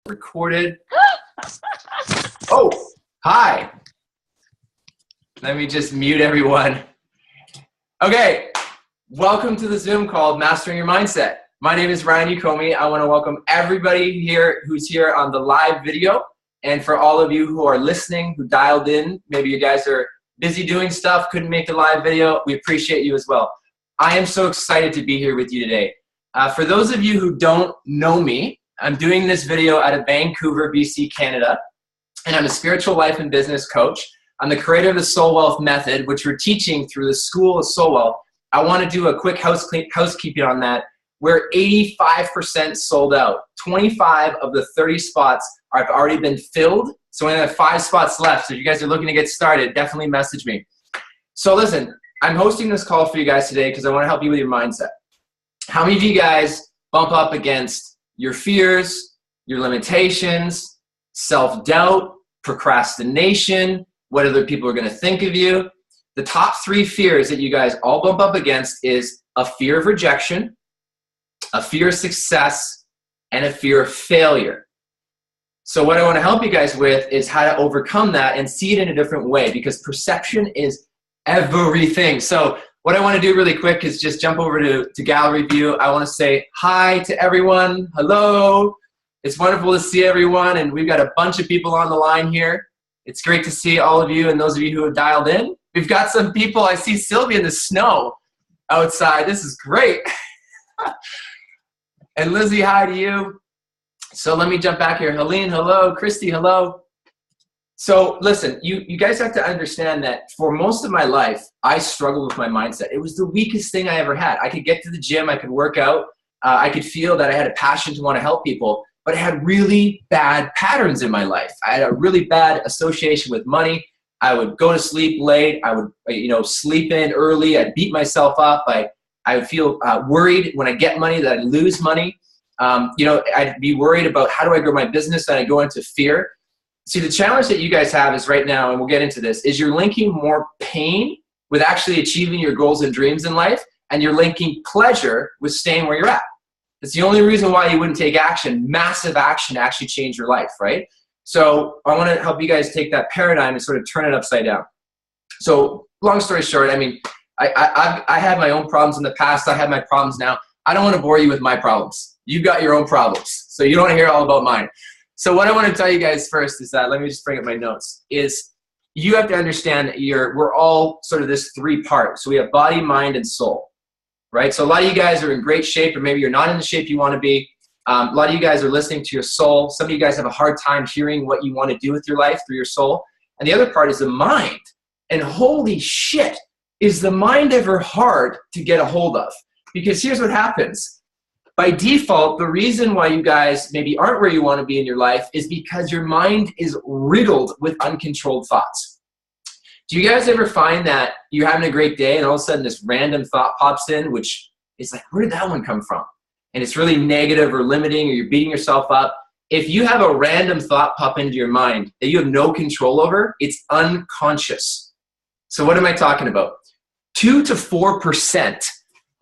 Recorded. Oh, hi. Let me just mute everyone. Okay, welcome to the Zoom called Mastering Your Mindset. My name is Ryan Yokome. I want to welcome everybody here who's here on the live video. And for all of you who are listening, who dialed in, maybe you guys are busy doing stuff, couldn't make the live video, we appreciate you as well. I am so excited to be here with you today. For those of you who don't know me, I'm doing this video out of Vancouver, BC, Canada, and I'm a spiritual life and business coach. I'm the creator of the Soul Wealth Method, which we're teaching through the School of Soul Wealth. I want to do a quick housekeeping on that. We're 85% sold out. 25 of the 30 spots have already been filled, so we only have 5 spots left. So if you guys are looking to get started, definitely message me. So listen, I'm hosting this call for you guys today because I want to help you with your mindset. How many of you guys bump up against your fears, your limitations, self-doubt, procrastination, what other people are going to think of you? The top 3 fears that you guys all bump up against is a fear of rejection, a fear of success, and a fear of failure. So what I want to help you guys with is how to overcome that and see it in a different way, because perception is everything. So what I want to do really quick is just jump over to gallery view. I want to say hi to everyone. Hello. It's wonderful to see everyone, and we've got a bunch of people on the line here. It's great to see all of you and those of you who have dialed in. We've got some people. I see Sylvia in the snow outside. This is great. And Lizzie, hi to you. So let me jump back here. Helene, hello. Christy, hello. So listen, you guys have to understand that for most of my life, I struggled with my mindset. It was the weakest thing I ever had. I could get to the gym, I could work out, I could feel that I had a passion to want to help people, but I had really bad patterns in my life. I had a really bad association with money. I would go to sleep late. I would, sleep in early. I'd beat myself up. I would feel worried when I get money that I'd lose money. I'd be worried about how do I grow my business, and I'd go into fear. See, the challenge that you guys have is right now, and we'll get into this, is you're linking more pain with actually achieving your goals and dreams in life, and you're linking pleasure with staying where you're at. It's the only reason why you wouldn't take action, massive action, to actually change your life, right? So I want to help you guys take that paradigm and sort of turn it upside down. So long story short, I mean, I had my own problems in the past. I have my problems now. I don't want to bore you with my problems. You've got your own problems, so you don't want to hear all about mine. So what I want to tell you guys first is that, let me just bring up my notes, is you have to understand that we're all sort of this 3-part. So we have body, mind, and soul, right? So a lot of you guys are in great shape, or maybe you're not in the shape you want to be. A lot of you guys are listening to your soul. Some of you guys have a hard time hearing what you want to do with your life through your soul. And the other part is the mind. And holy shit, is the mind ever hard to get a hold of? Because here's what happens. By default, the reason why you guys maybe aren't where you want to be in your life is because your mind is riddled with uncontrolled thoughts. Do you guys ever find that you're having a great day and all of a sudden this random thought pops in, which is like, where did that one come from? And it's really negative or limiting, or you're beating yourself up. If you have a random thought pop into your mind that you have no control over, it's unconscious. So what am I talking about? 2 to 4%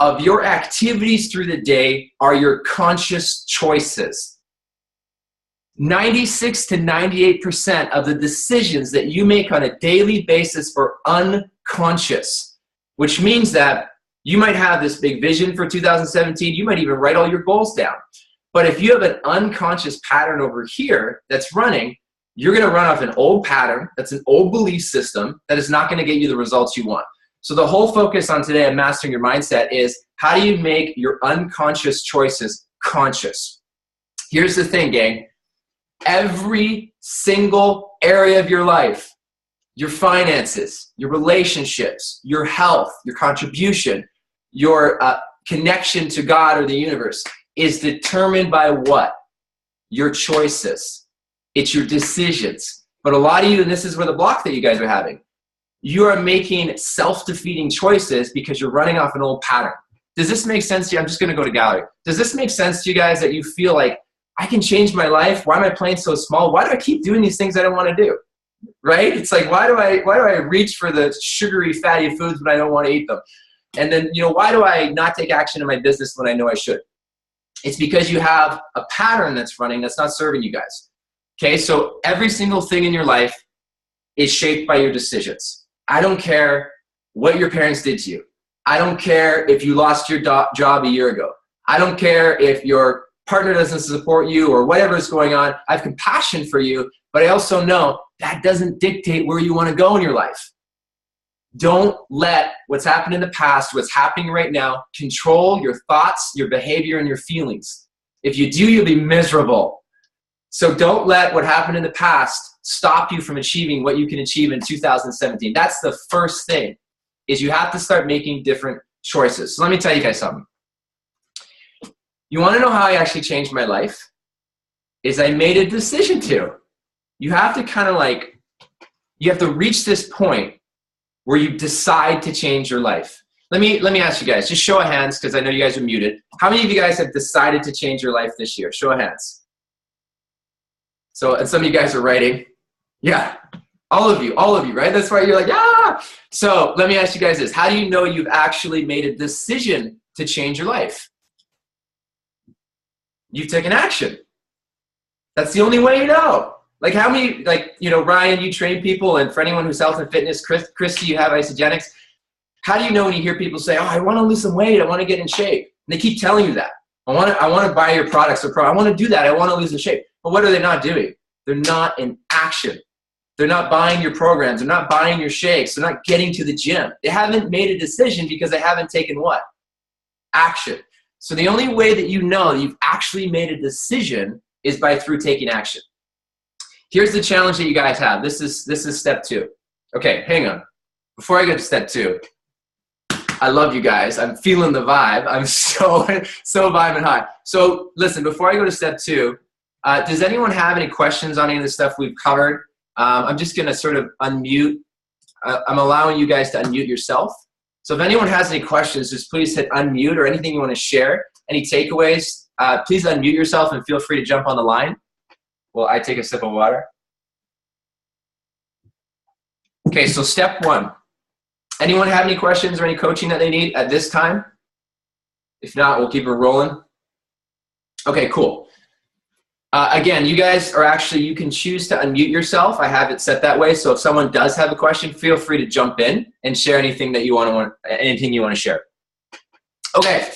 of your activities through the day are your conscious choices. 96 to 98% of the decisions that you make on a daily basis are unconscious, which means that you might have this big vision for 2017. You might even write all your goals down. But if you have an unconscious pattern over here that's running, you're going to run off an old pattern, that's an old belief system, that is not going to get you the results you want. So the whole focus on today of Mastering Your Mindset is, how do you make your unconscious choices conscious? Here's the thing, gang. Every single area of your life, your finances, your relationships, your health, your contribution, your connection to God or the universe, is determined by what? Your choices. It's your decisions. But a lot of you, and this is where the block that you guys are having, you are making self-defeating choices because you're running off an old pattern. Does this make sense to you? I'm just going to go to gallery. Does this make sense to you guys, that you feel like, I can change my life? Why am I playing so small? Why do I keep doing these things I don't want to do? Right? It's like, why do I reach for the sugary, fatty foods when I don't want to eat them? And then, why do I not take action in my business when I know I should? It's because you have a pattern that's running that's not serving you guys. Okay, so every single thing in your life is shaped by your decisions. I don't care what your parents did to you. I don't care if you lost your job a year ago. I don't care if your partner doesn't support you or whatever is going on. I have compassion for you, but I also know that doesn't dictate where you want to go in your life. Don't let what's happened in the past, what's happening right now, control your thoughts, your behavior, and your feelings. If you do, you'll be miserable. So don't let what happened in the past stop you from achieving what you can achieve in 2017. That's the first thing, is you have to start making different choices. So let me tell you guys something. You want to know how I actually changed my life? Is I made a decision to. You have to kind of like, you have to reach this point where you decide to change your life. Let me ask you guys, just show of hands, because I know you guys are muted. How many of you guys have decided to change your life this year? Show of hands. So, and some of you guys are writing. Yeah, all of you, right? That's why you're like, yeah. So let me ask you guys this. How do you know you've actually made a decision to change your life? You've taken action. That's the only way you know. Like how many, like, you know, Ryan, you train people, and for anyone who's health and fitness, Christy, you have Isogenics. How do you know when you hear people say, oh, I want to lose some weight, I want to get in shape? And they keep telling you that. I want to buy your products, or I want to do that, I want to lose in shape. But what are they not doing? They're not in action. They're not buying your programs. They're not buying your shakes. They're not getting to the gym. They haven't made a decision because they haven't taken what? Action. So the only way that you know that you've actually made a decision is through taking action. Here's the challenge that you guys have. This is step 2. Okay, hang on. Before I get to step 2, I love you guys. I'm feeling the vibe. I'm so vibing high. So listen, before I go to step 2, does anyone have any questions on any of the stuff we've covered? I'm just going to sort of unmute. I'm allowing you guys to unmute yourself. So if anyone has any questions, just please hit unmute, or anything you want to share, any takeaways, please unmute yourself and feel free to jump on the line. Well, I take a sip of water. Okay, so step 1. Anyone have any questions or any coaching that they need at this time? If not, we'll keep it rolling. Okay, cool. Again, you guys are actually, you can choose to unmute yourself. I have it set that way. So if someone does have a question, feel free to jump in and share anything that you want to share. Okay,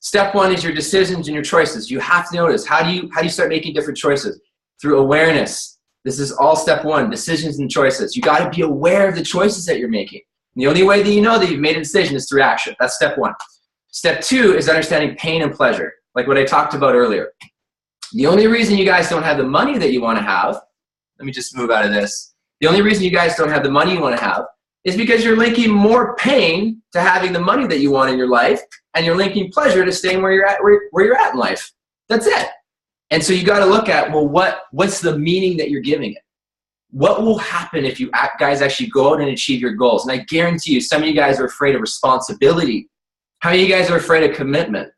step 1 is your decisions and your choices. You have to notice, how do you start making different choices? Through awareness. This is all step 1, decisions and choices. You got to be aware of the choices that you're making. And the only way that you know that you've made a decision is through action. That's step 1. Step 2 is understanding pain and pleasure, like what I talked about earlier. The only reason you guys don't have the money that you want to have, let me just move out of this. The only reason you guys don't have the money you want to have is because you're linking more pain to having the money that you want in your life, and you're linking pleasure to staying where you're at in life. That's it. And so you got to look at, well, what's the meaning that you're giving it? What will happen if you guys actually go out and achieve your goals? And I guarantee you, some of you guys are afraid of responsibility. How many of you guys are afraid of commitment?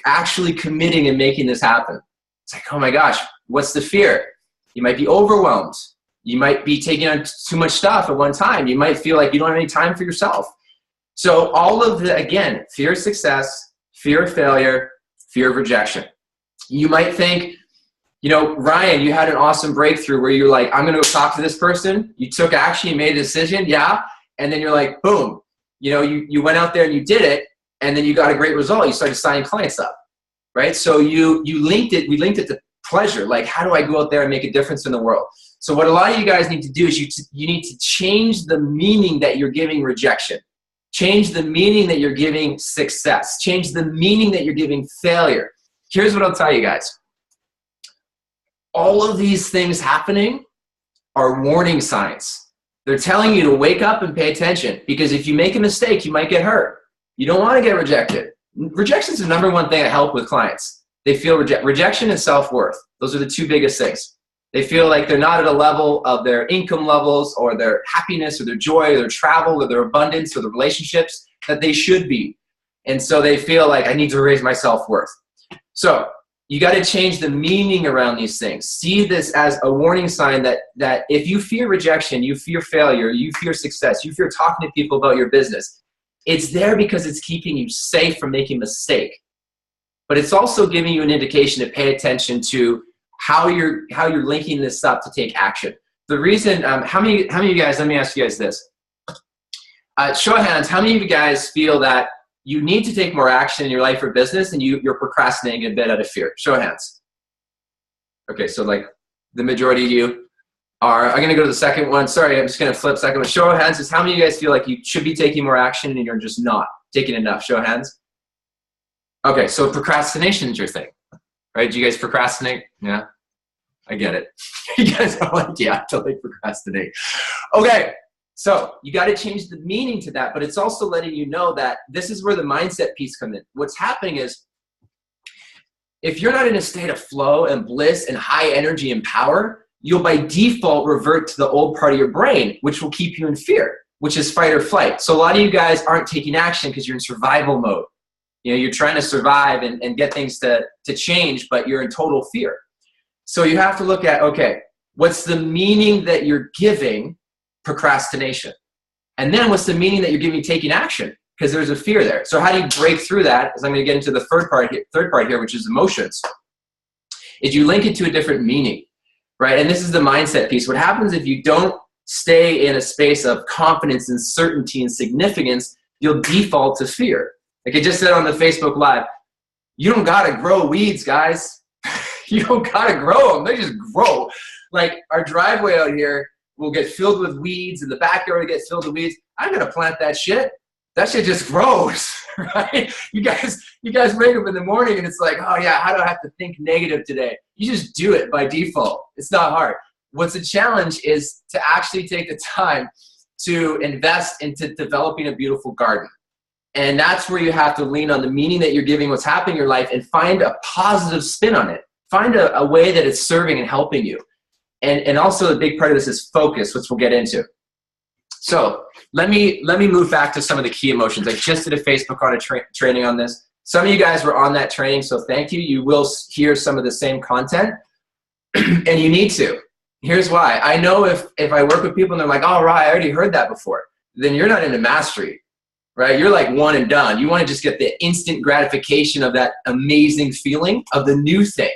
Actually committing and making this happen. It's like, oh my gosh, what's the fear? You might be overwhelmed. You might be taking on too much stuff at one time. You might feel like you don't have any time for yourself. So all of the, again, fear of success, fear of failure, fear of rejection. You might think, you know, Ryan, you had an awesome breakthrough where you're like, I'm going to go talk to this person. You took action, you made a decision, yeah. And then you're like, boom, you know, you went out there and you did it, and then you got a great result. You started signing clients up, right? So we linked it to pleasure. Like, how do I go out there and make a difference in the world? So what a lot of you guys need to do is you need to change the meaning that you're giving rejection. Change the meaning that you're giving success. Change the meaning that you're giving failure. Here's what I'll tell you guys. All of these things happening are warning signs. They're telling you to wake up and pay attention, because if you make a mistake, you might get hurt. You don't want to get rejected. Rejection is the #1 thing I help with clients. They feel rejection and self-worth. Those are the 2 biggest things. They feel like they're not at a level of their income levels or their happiness or their joy or their travel or their abundance or the relationships that they should be. And so they feel like, I need to raise my self-worth. So you got to change the meaning around these things. See this as a warning sign that if you fear rejection, you fear failure, you fear success, you fear talking to people about your business, it's there because it's keeping you safe from making a mistake. but it's also giving you an indication to pay attention to how you're linking this up to take action. The reason, how many of you guys, let me ask you guys this. Show of hands, how many of you guys feel that you need to take more action in your life or business and you're procrastinating a bit out of fear? Show of hands. Okay, so like the majority of you are. I'm gonna go to the second one. Sorry, I'm just gonna flip second one. Show of hands is how many of you guys feel like you should be taking more action and you're just not taking enough? Show of hands. Okay, so procrastination is your thing, right? Do you guys procrastinate? Yeah, I get it. You guys are like, yeah, I totally procrastinate. Okay, so you got to change the meaning to that, but it's also letting you know that this is where the mindset piece comes in. What's happening is, if you're not in a state of flow and bliss and high energy and power, you'll by default revert to the old part of your brain, which will keep you in fear, which is fight or flight. So a lot of you guys aren't taking action because you're in survival mode. You know, you're trying to survive and get things to change, but you're in total fear. So you have to look at, okay, what's the meaning that you're giving procrastination? And then what's the meaning that you're giving taking action? Because there's a fear there. So how do you break through that? As I'm going to get into the third part here, which is emotions, is you link it to a different meaning, right? And this is the mindset piece. What happens if you don't stay in a space of confidence and certainty and significance, you'll default to fear. Like I just said on the Facebook Live, you don't got to grow weeds, guys. You don't got to grow them. They just grow. Like our driveway out here will get filled with weeds and the backyard will get filled with weeds. I'm going to plant that shit. That shit just grows, right? You guys wake up in the morning and it's like, oh yeah, how do I have to think negative today? You just do it by default. It's not hard. What's a challenge is to actually take the time to invest into developing a beautiful garden. And that's where you have to lean on the meaning that you're giving what's happening in your life and find a positive spin on it. Find a way that it's serving and helping you. And also a big part of this is focus, which we'll get into. So let me move back to some of the key emotions. I just did a Facebook on a training on this. Some of you guys were on that training, so thank you. You will hear some of the same content, and you need to. Here's why. I know if I work with people and they're like, oh, right, I already heard that before, then you're not into mastery. Right? You're like one and done. You want to just get the instant gratification of that amazing feeling of the new thing.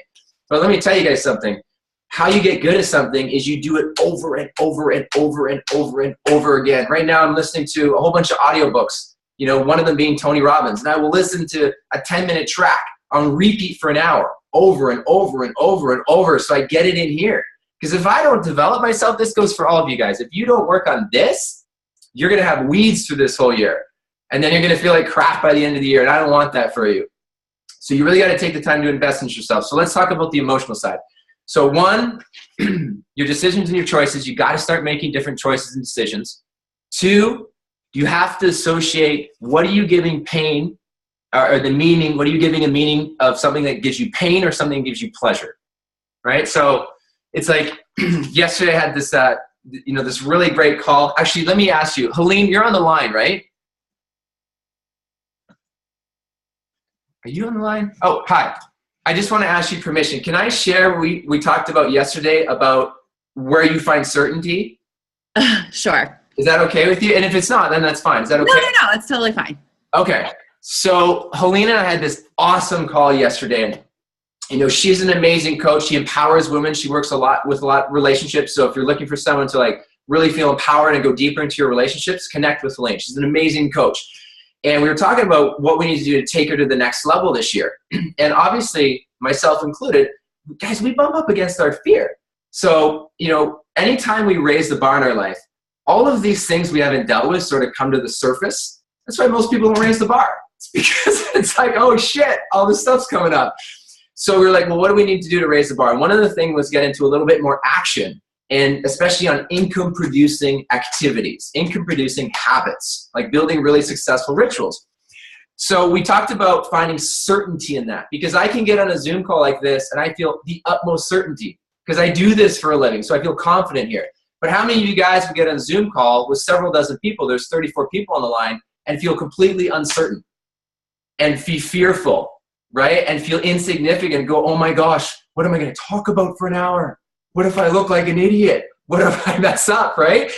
But let me tell you guys something. How you get good at something is you do it over and over and over and over and over again. Right now I'm listening to a whole bunch of audiobooks, you know, one of them being Tony Robbins. And I will listen to a 10-minute track on repeat for an hour over and over and over and over so I get it in here. Because if I don't develop myself, this goes for all of you guys. If you don't work on this, you're going to have weeds through this whole year. And then you're going to feel like crap by the end of the year, and I don't want that for you. So you really got to take the time to invest in yourself. So let's talk about the emotional side. So one, your decisions and your choices, you got to start making different choices and decisions. Two, you have to associate what are you giving pain or the meaning, what are you giving a meaning of something that gives you pain or something that gives you pleasure, right? So it's like yesterday I had this, this really great call. Actually, let me ask you, Helene, you're on the line, right? Are you on the line? Oh, hi. I just want to ask you permission. Can I share we talked about yesterday about where you find certainty? Sure. Is that okay with you? And if it's not, then that's fine. Is that okay? No, it's totally fine. Okay. So Helena and I had this awesome call yesterday. You know, she's an amazing coach. She empowers women. She works with a lot of relationships. So if you're looking for someone to like really feel empowered and go deeper into your relationships, connect with Helene. She's an amazing coach. And we were talking about what we need to do to take her to the next level this year. And obviously, myself included, guys, we bump up against our fear. So, you know, anytime we raise the bar in our life, all of these things we haven't dealt with sort of come to the surface. That's why most people don't raise the bar. It's because it's like, oh shit, all this stuff's coming up. So we were like, well, what do we need to do to raise the bar? And one of the things was get into a little bit more action, and especially on income-producing activities, income-producing habits, like building really successful rituals. So we talked about finding certainty in that, because I can get on a Zoom call like this and I feel the utmost certainty because I do this for a living, so I feel confident here. But how many of you guys would get on a Zoom call with several dozen people, there's 34 people on the line, and feel completely uncertain and be fearful, right? And feel insignificant and go, oh my gosh, what am I going to talk about for an hour? What if I look like an idiot? What if I mess up, right?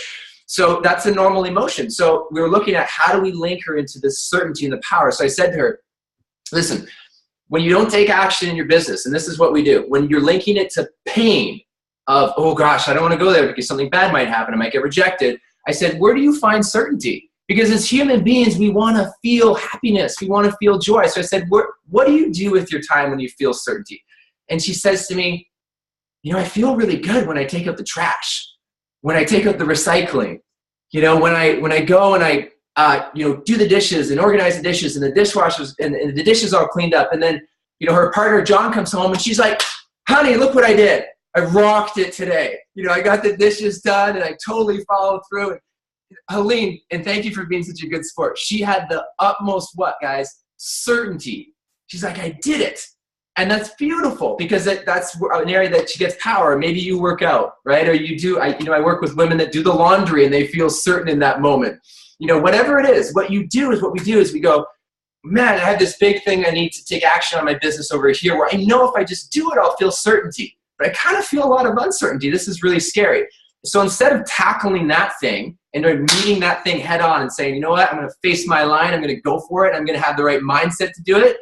So that's a normal emotion. So we were looking at how do we link her into this certainty and the power. So I said to her, listen, when you don't take action in your business, and this is what we do, when you're linking it to pain of, oh gosh, I don't want to go there because something bad might happen, I might get rejected. I said, where do you find certainty? Because as human beings, we want to feel happiness. We want to feel joy. So I said, what do you do with your time when you feel certainty? And she says to me, you know, I feel really good when I take out the trash, when I take out the recycling, you know, when I go and I, you know, do the dishes and organize the dishes and the dishwashers and the dishes all cleaned up. And then, you know, her partner, John, comes home and she's like, honey, look what I did. I rocked it today. You know, I got the dishes done and I totally followed through. And Helene, and thank you for being such a good sport. She had the utmost, what, guys? Certainty. She's like, I did it. And that's beautiful because that's an area that she gets power. Maybe you work out, right? Or you do, I work with women that do the laundry and they feel certain in that moment. You know, whatever it is, what we do is we go, man, I have this big thing I need to take action on my business over here where I know if I just do it, I'll feel certainty. But I kind of feel a lot of uncertainty. This is really scary. So instead of tackling that thing and meeting that thing head on and saying, you know what, I'm going to face my line, I'm going to go for it, I'm going to have the right mindset to do it,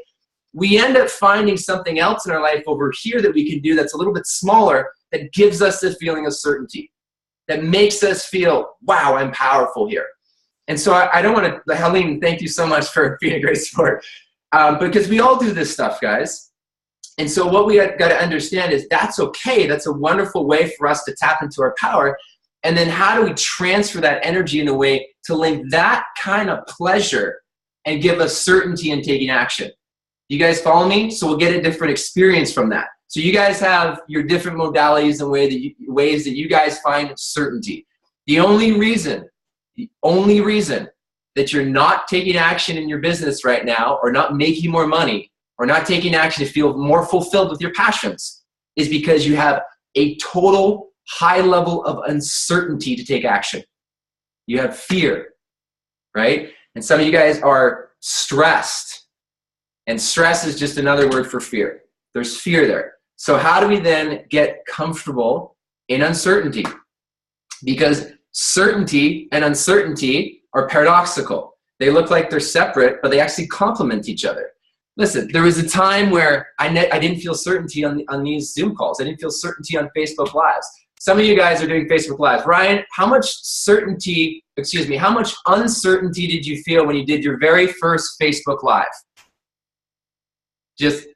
we end up finding something else in our life over here that we can do that's a little bit smaller that gives us this feeling of certainty, that makes us feel, wow, I'm powerful here. And so I don't want to, Helene, thank you so much for being a great sport, because we all do this stuff, guys. And so what we got to understand is that's okay. That's a wonderful way for us to tap into our power. And then how do we transfer that energy in a way to link that kind of pleasure and give us certainty in taking action? You guys follow me? So we'll get a different experience from that. So you guys have your different modalities and ways that you guys find certainty. The only reason that you're not taking action in your business right now or not making more money or not taking action to feel more fulfilled with your passions is because you have a total high level of uncertainty to take action. You have fear, right? And some of you guys are stressed. And stress is just another word for fear. There's fear there. So how do we then get comfortable in uncertainty? Because certainty and uncertainty are paradoxical. They look like they're separate, but they actually complement each other. Listen, there was a time where I didn't feel certainty on these Zoom calls. I didn't feel certainty on Facebook Lives. Some of you guys are doing Facebook Lives. Ryan, how much uncertainty did you feel when you did your very first Facebook Live? Just.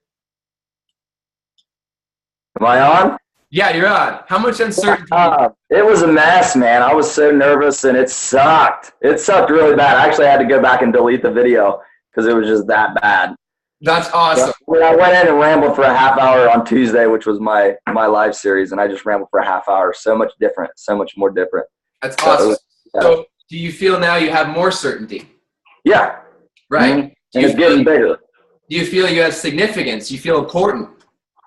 Am I on? Yeah, you're on. How much uncertainty? It was a mess, man. I was so nervous and it sucked. It sucked really bad. I actually had to go back and delete the video because it was just that bad. That's awesome. But I went in and rambled for a half hour on Tuesday, which was my live series, and I just rambled for a half hour. So much different, so much more different. That's awesome. So do you feel now you have more certainty? Yeah. Right. Mm-hmm. And it's getting bigger. Do you feel you have significance? You feel important?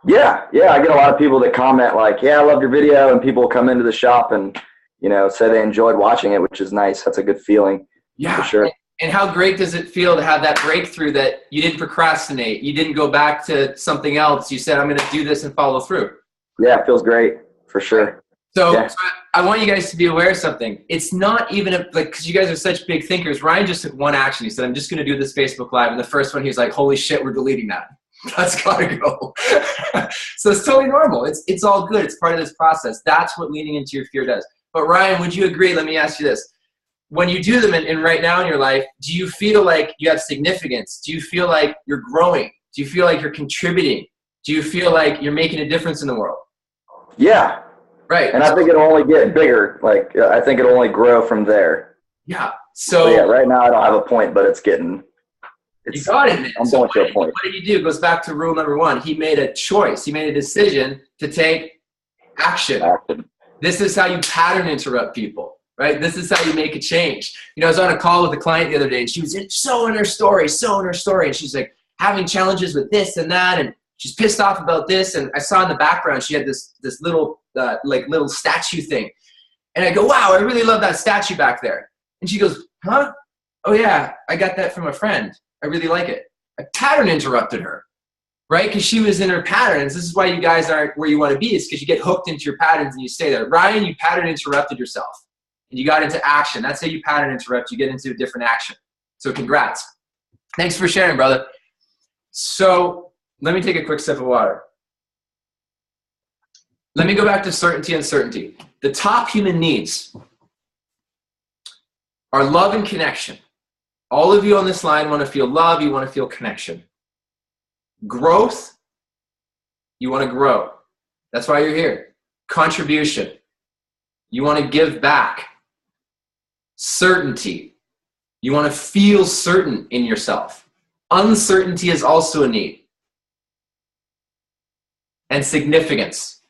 Yeah. I get a lot of people that comment like, yeah, I loved your video, and people come into the shop and, you know, say they enjoyed watching it, which is nice. That's a good feeling. Yeah. For sure. And how great does it feel to have that breakthrough that you didn't procrastinate? You didn't go back to something else. You said, I'm going to do this and follow through. Yeah, it feels great for sure. So I want you guys to be aware of something. It's not even because you guys are such big thinkers. Ryan just took one action. He said, I'm just going to do this Facebook Live. And the first one, he was like, holy shit, we're deleting that. That's got to go. So it's totally normal. It's all good. It's part of this process. That's what leaning into your fear does. But Ryan, would you agree? Let me ask you this. When you do them and right now in your life, do you feel like you have significance? Do you feel like you're growing? Do you feel like you're contributing? Do you feel like you're making a difference in the world? Yeah. Right. And I think it'll only get bigger. Like, I think it'll only grow from there. Yeah. So yeah, right now I don't have a point, but you got it, man. I'm going to a point. What did he do? It goes back to rule number one. He made a choice. He made a decision to take action. This is how you pattern interrupt people. Right? This is how you make a change. You know, I was on a call with a client the other day and she was so in her story. And she's like having challenges with this and that. And she's pissed off about this. And I saw in the background, she had this little, little statue thing. And I go, wow, I really love that statue back there. And she goes, huh? Oh yeah, I got that from a friend. I really like it. I pattern interrupted her, right? Because she was in her patterns. This is why you guys aren't where you want to be, is because you get hooked into your patterns and you stay there. Ryan, you pattern interrupted yourself. And you got into action. That's how you pattern interrupt. You get into a different action. So congrats. Thanks for sharing, brother. So Let me take a quick sip of water. Let me go back to certainty and uncertainty. The top human needs are love and connection. All of you on this line want to feel love. You want to feel connection. Growth, you want to grow. That's why you're here. Contribution, you want to give back. Certainty, you want to feel certain in yourself. Uncertainty is also a need. And significance.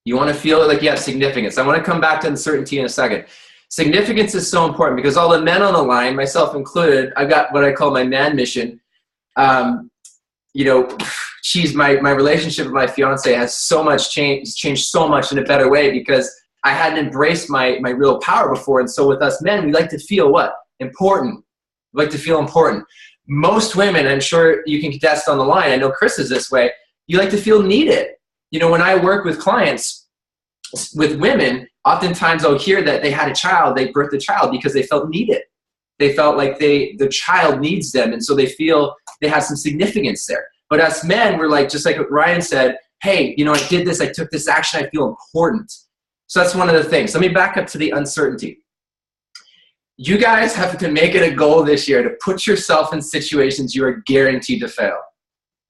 You want to feel like you have significance. I want to come back to uncertainty in a second. Significance is so important because all the men on the line, myself included, I've got what I call my man mission. You know, my relationship with my fiance has so much changed so much in a better way because I hadn't embraced my real power before. And so with us men, we like to feel what? Important. We like to feel important. Most women, I'm sure you can contest on the line, I know Chris is this way, you like to feel needed. You know, when I work with clients, with women, oftentimes I'll hear that they had a child, they birthed a child because they felt needed. They felt like the child needs them, and so they feel they have some significance there. But us men, we're like, just like what Ryan said, hey, you know, I did this, I took this action, I feel important. So that's one of the things. Let me back up to the uncertainty. You guys have to make it a goal this year to put yourself in situations you are guaranteed to fail.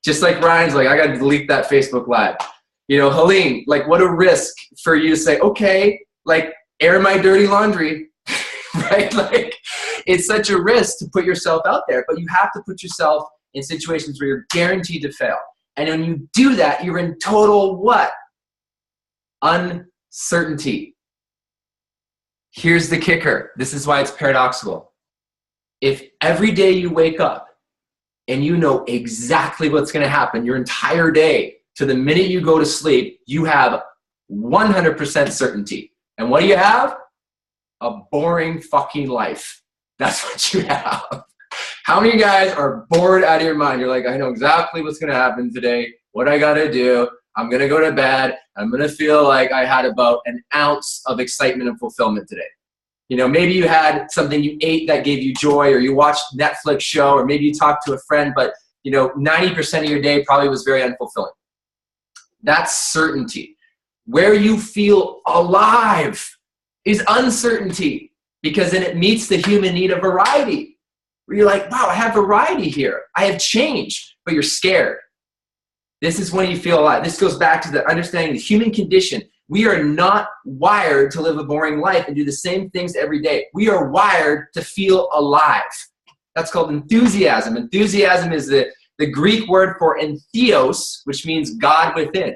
Just like Ryan's like, I got to delete that Facebook Live. You know, Helene, like what a risk for you to say, okay, like air my dirty laundry, right? Like it's such a risk to put yourself out there, but you have to put yourself in situations where you're guaranteed to fail. And when you do that, you're in total what? Uncertainty. Here's the kicker. This is why it's paradoxical. If every day you wake up and you know exactly what's going to happen your entire day to the minute you go to sleep, you have 100% certainty. And what do you have? A boring fucking life. That's what you have. How many guys are bored out of your mind? You're like, I know exactly what's going to happen today, what I got to do. I'm going to go to bed. I'm going to feel like I had about an ounce of excitement and fulfillment today. You know, maybe you had something you ate that gave you joy, or you watched a Netflix show, or maybe you talked to a friend, but you know, 90% of your day probably was very unfulfilling. That's certainty. Where you feel alive is uncertainty, because then it meets the human need of variety. Where you're like, wow, I have variety here. I have change, but you're scared. This is when you feel alive. This goes back to the understanding the human condition. We are not wired to live a boring life and do the same things every day. We are wired to feel alive. That's called enthusiasm. Enthusiasm is the Greek word for entheos, which means God within.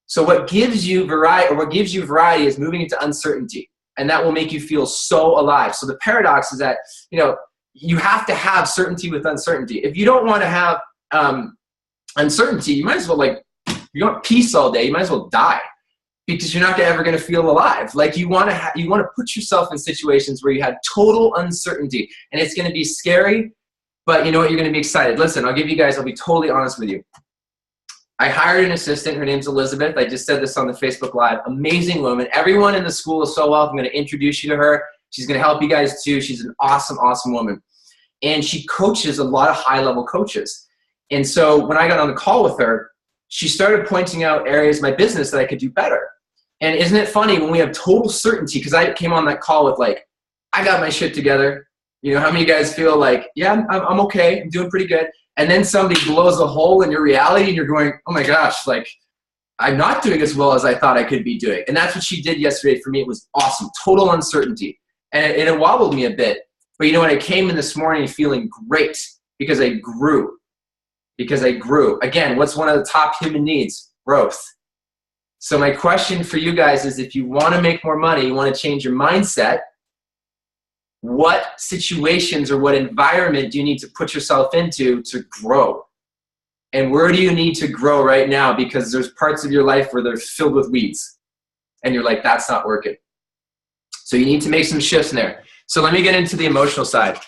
So what gives you variety is moving into uncertainty, and that will make you feel so alive. So the paradox is that, you know, you have to have certainty with uncertainty. If you don't want to have uncertainty, you might as well, like, if you want peace all day, you might as well die, because you're not ever going to feel alive. Like you want to put yourself in situations where you have total uncertainty, and it's going to be scary, but you know what? You're going to be excited. Listen, I'll be totally honest with you. I hired an assistant. Her name's Elizabeth. I just said this on the Facebook Live. Amazing woman. Everyone in the school is so well. I'm going to introduce you to her. She's going to help you guys too. She's an awesome, awesome woman. And she coaches a lot of high-level coaches. And so when I got on the call with her, she started pointing out areas of my business that I could do better. And isn't it funny when we have total certainty, because I came on that call with like, I got my shit together. You know, how many of you guys feel like, yeah, I'm okay. I'm doing pretty good. And then somebody blows a hole in your reality and you're going, oh my gosh, like I'm not doing as well as I thought I could be doing. And that's what she did yesterday for me. It was awesome. Total uncertainty. And it wobbled me a bit. But you know what? I came in this morning feeling great because I grew. Again, what's one of the top human needs? Growth. So my question for you guys is, if you want to make more money, you want to change your mindset, what situations or what environment do you need to put yourself into to grow? And where do you need to grow right now? Because there's parts of your life where they're filled with weeds and you're like, that's not working. So you need to make some shifts in there. So let me get into the emotional side.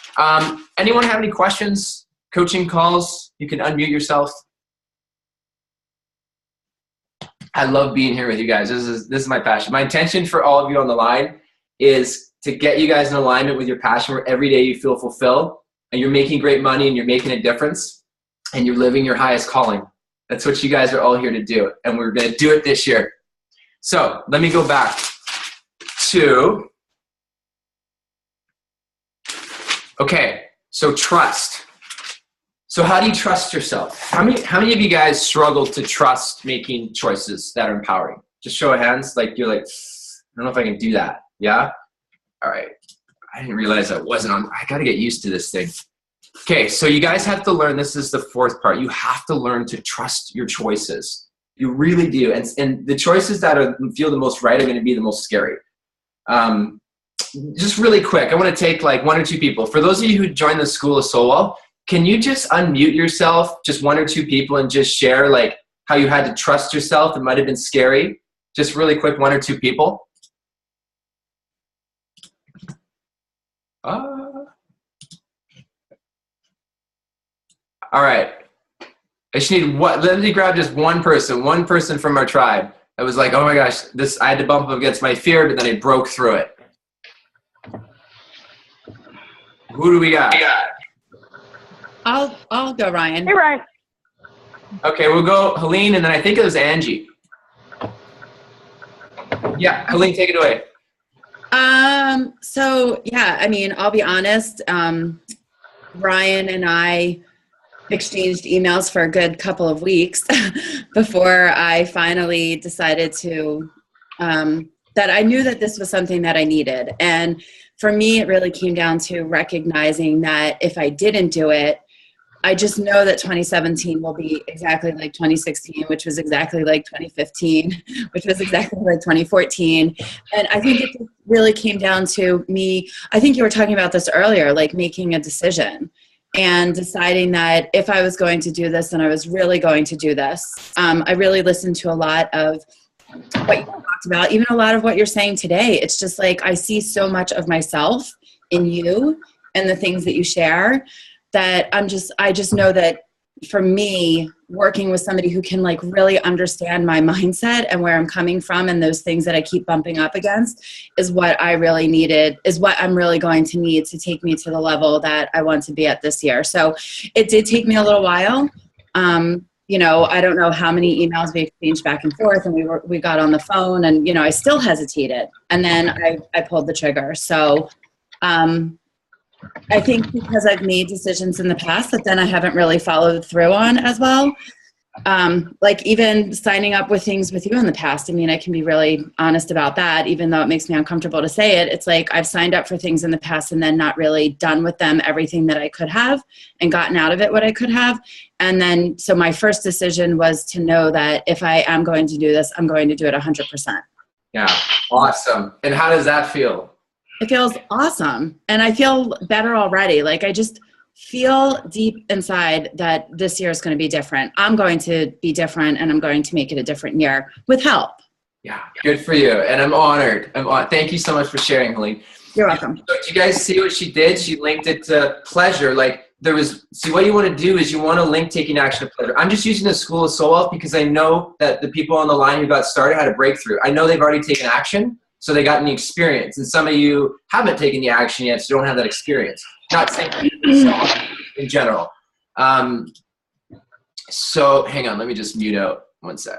Anyone have any questions? Coaching calls? You can unmute yourself. I love being here with you guys. This is my passion. My intention for all of you on the line is to get you guys in alignment with your passion, where every day you feel fulfilled and you're making great money and you're making a difference. and you're living your highest calling. That's what you guys are all here to do, and we're going to do it this year. So let me go back to, okay, so trust. So how do you trust yourself? How many of you guys struggle to trust making choices that are empowering? Just show of hands, like you're like, I don't know if I can do that. Yeah? All right. I didn't realize I wasn't on. I got to get used to this thing. Okay, so you guys have to learn, this is the fourth part. You have to learn to trust your choices. You really do. And the choices that feel the most right are going to be the most scary. Just really quick, I want to take like 1 or 2 people. For those of you who joined the School of Soul, can you just unmute yourself, just 1 or 2 people, and just share like how you had to trust yourself? It might have been scary. Just really quick, 1 or 2 people. All right. I just need let me grab just one person from our tribe. I was like, oh my gosh, I had to bump up against my fear, but then I broke through it. Who do we got? I'll go, Ryan. Hey, Ryan. Okay, we'll go Helene, and then I think it was Angie. Yeah, Helene, take it away. So yeah, I mean, I'll be honest. Ryan and I exchanged emails for a good couple of weeks before I finally decided to, that I knew that this was something that I needed. And for me, it really came down to recognizing that if I didn't do it, I just know that 2017 will be exactly like 2016, which was exactly like 2015, which was exactly like 2014. And I think it really came down to me. I think you were talking about this earlier, like making a decision and deciding that if I was going to do this, then I was really going to do this. I really listened to a lot of what you talked about, even a lot of what you're saying today. It's just like I see so much of myself in you and the things that you share, that I just know that for me, working with somebody who can like really understand my mindset and where I'm coming from and those things that I keep bumping up against is what I really needed, is what I'm really going to need to take me to the level that I want to be at this year. So it did take me a little while. You know, I don't know how many emails we exchanged back and forth, and we got on the phone, and, you know, I still hesitated, and then I pulled the trigger. So, I think because I've made decisions in the past that then I haven't really followed through on as well. Like even signing up with things with you in the past. I mean, I can be really honest about that, even though it makes me uncomfortable to say it. It's like I've signed up for things in the past and then not really done with them everything that I could have and gotten out of it what I could have. And then, so my first decision was to know that if I am going to do this, I'm going to do it 100%. Yeah, awesome. And how does that feel? It feels awesome. And I feel better already. Like I just feel deep inside that this year is going to be different. I'm going to be different, and I'm going to make it a different year with help. Yeah, good for you. And I'm honored. Thank you so much for sharing, Helene. You're welcome. So did you guys see what she did? She linked it to pleasure. Like see, what you want to do is you want to link taking action to pleasure. I'm just using the School of Soul Wealth because I know that the people on the line who got started had a breakthrough. I know they've already taken action. So they got the experience, and some of you haven't taken the action yet, so you don't have that experience. Not saying in general. So hang on, let me just mute out 1 sec.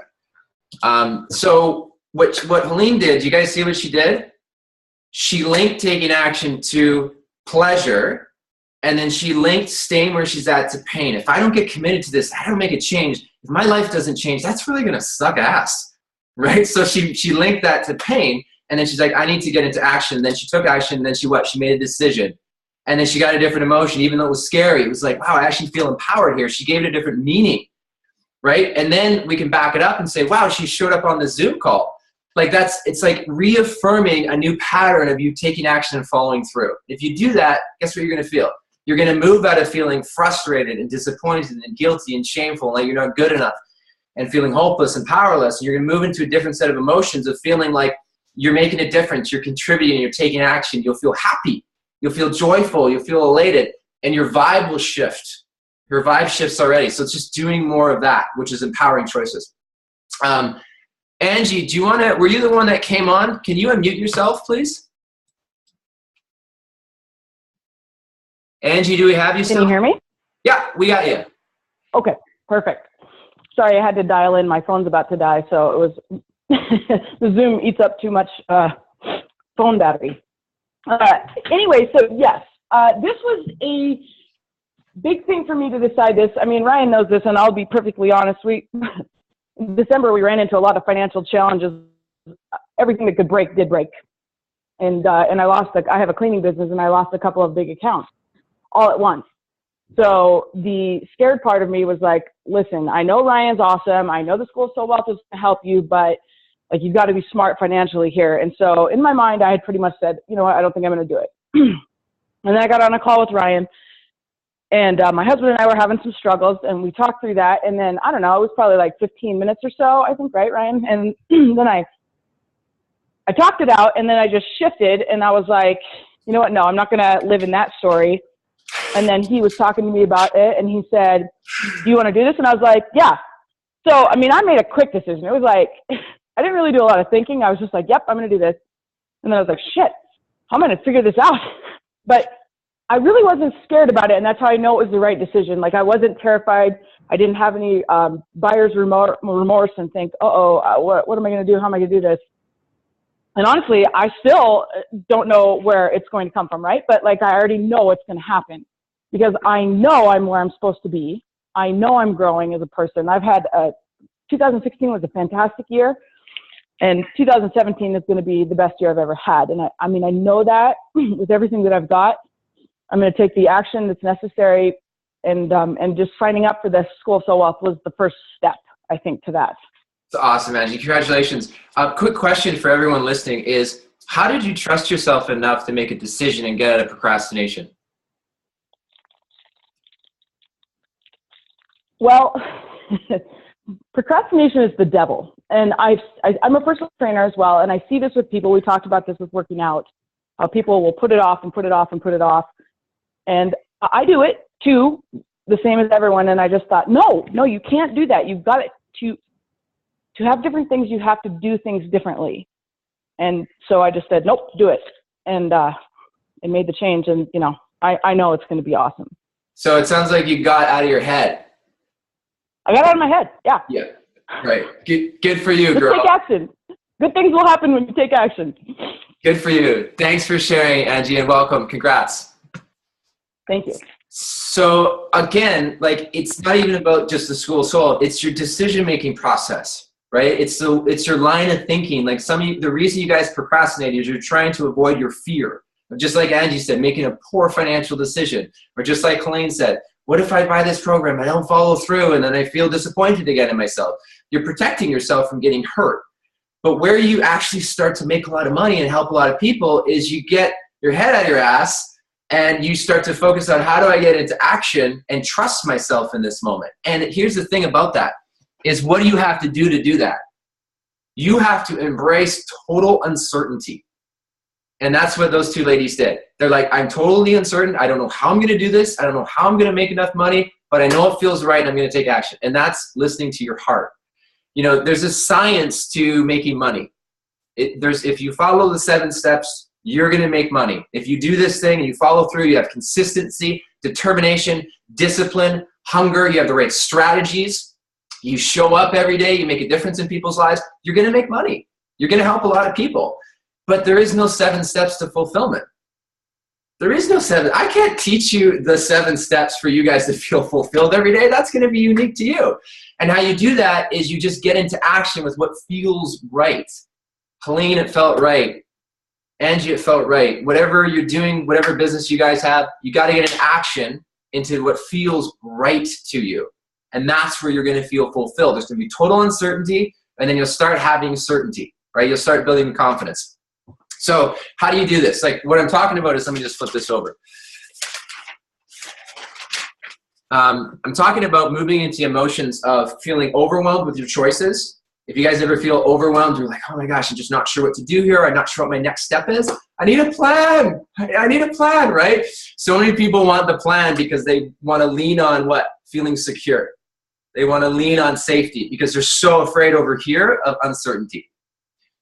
So what Helene did, you guys see what she did? She linked taking action to pleasure, and then she linked staying where she's at to pain. If I don't get committed to this, I don't make a change. If my life doesn't change, that's really gonna suck ass, right? So she linked that to pain. And then she's like, I need to get into action. Then she took action. And then she made a decision. And then she got a different emotion, even though it was scary. It was like, wow, I actually feel empowered here. She gave it a different meaning, right? And then we can back it up and say, wow, she showed up on the Zoom call. Like it's like reaffirming a new pattern of you taking action and following through. If you do that, guess what you're going to feel? You're going to move out of feeling frustrated and disappointed and guilty and shameful, like you're not good enough, and feeling hopeless and powerless. And you're going to move into a different set of emotions of feeling like you're making a difference, you're contributing, you're taking action. You'll feel happy, you'll feel joyful, you'll feel elated, and your vibe will shift. Your vibe shifts already. So it's just doing more of that, which is empowering choices. Angie, were you the one that came on? Can you unmute yourself, please? Angie, do we have you still? Can you hear me? Yeah, we got you. Okay, perfect. Sorry, I had to dial in. My phone's about to die, so it was the Zoom eats up too much phone battery. Anyway, so yes, this was a big thing for me to decide this. I mean, Ryan knows this, and I'll be perfectly honest. In December, we ran into a lot of financial challenges. Everything that could break did break. And I lost, I have a cleaning business, and I lost a couple of big accounts all at once. So the scared part of me was like, listen, I know Ryan's awesome. I know the School So Wealth is going to help you, but like, you've got to be smart financially here. And so in my mind, I had pretty much said, you know what, I don't think I'm going to do it. And then I got on a call with Ryan, and my husband and I were having some struggles, and we talked through that. And then, I don't know, it was probably like 15 minutes or so, I think, right, Ryan? And then I talked it out, and then I just shifted, and I was like, you know what, no, I'm not going to live in that story. And then he was talking to me about it, and he said, do you want to do this? And I was like, yeah. So, I mean, I made a quick decision. It was like, I didn't really do a lot of thinking. I was just like, yep, I'm going to do this. And then I was like, shit, I'm going to figure this out. But I really wasn't scared about it, and that's how I know it was the right decision. Like, I wasn't terrified. I didn't have any buyer's remorse and think, what am I going to do? How am I going to do this? And honestly, I still don't know where it's going to come from, right? But like, I already know what's going to happen because I know I'm where I'm supposed to be. I know I'm growing as a person. I've had 2016 was a fantastic year, and 2017 is going to be the best year I've ever had. And I mean, I know that with everything that I've got, I'm going to take the action that's necessary, and just signing up for the School So Wealth was the first step, I think, to that. It's awesome, Angie. Congratulations. Quick question for everyone listening is, how did you trust yourself enough to make a decision and get out of procrastination? Well, procrastination is the devil. And I'm a personal trainer as well, and I see this with people. We talked about this with working out, how people will put it off and put it off and put it off. And I do it too, the same as everyone. And I just thought, no, you can't do that. You've got to have different things, you have to do things differently. And so I just said, nope, do it. And it made the change. And, you know, I know it's going to be awesome. So it sounds like you got out of your head. I got out of my head. Yeah. Yeah. Right. Good for you, girl. Take action. Good things will happen when you take action. Good for you. Thanks for sharing, Angie, and welcome. Congrats. Thank you. So again, like, it's not even about just the School Soul. It's your decision-making process. Right? It's your line of thinking. Like, the reason you guys procrastinate is you're trying to avoid your fear. Just like Angie said, making a poor financial decision. Or just like Colleen said, what if I buy this program, I don't follow through, and then I feel disappointed again in myself? You're protecting yourself from getting hurt. But where you actually start to make a lot of money and help a lot of people is you get your head out of your ass and you start to focus on, how do I get into action and trust myself in this moment? And here's the thing about that. Is what do you have to do that? You have to embrace total uncertainty. And that's what those two ladies did. They're like, I'm totally uncertain. I don't know how I'm going to do this. I don't know how I'm going to make enough money, but I know it feels right and I'm going to take action. And that's listening to your heart. You know, there's a science to making money. If you follow the 7 steps, you're going to make money. If you do this thing and you follow through, you have consistency, determination, discipline, hunger, you have the right strategies. You show up every day, you make a difference in people's lives, you're going to make money. You're going to help a lot of people. But there is no 7 steps to fulfillment. There is no 7. I can't teach you the 7 steps for you guys to feel fulfilled every day. That's going to be unique to you. And how you do that is you just get into action with what feels right. Colleen, it felt right. Angie, it felt right. Whatever you're doing, whatever business you guys have, you got to get in action into what feels right to you. And that's where you're going to feel fulfilled. There's going to be total uncertainty, and then you'll start having certainty, right? You'll start building confidence. So how do you do this? Like, what I'm talking about is, let me just flip this over. I'm talking about moving into emotions of feeling overwhelmed with your choices. If you guys ever feel overwhelmed, you're like, oh my gosh, I'm just not sure what to do here. I'm not sure what my next step is. I need a plan. I need a plan, right? So many people want the plan because they want to lean on what? Feeling secure. They want to lean on safety because they're so afraid over here of uncertainty.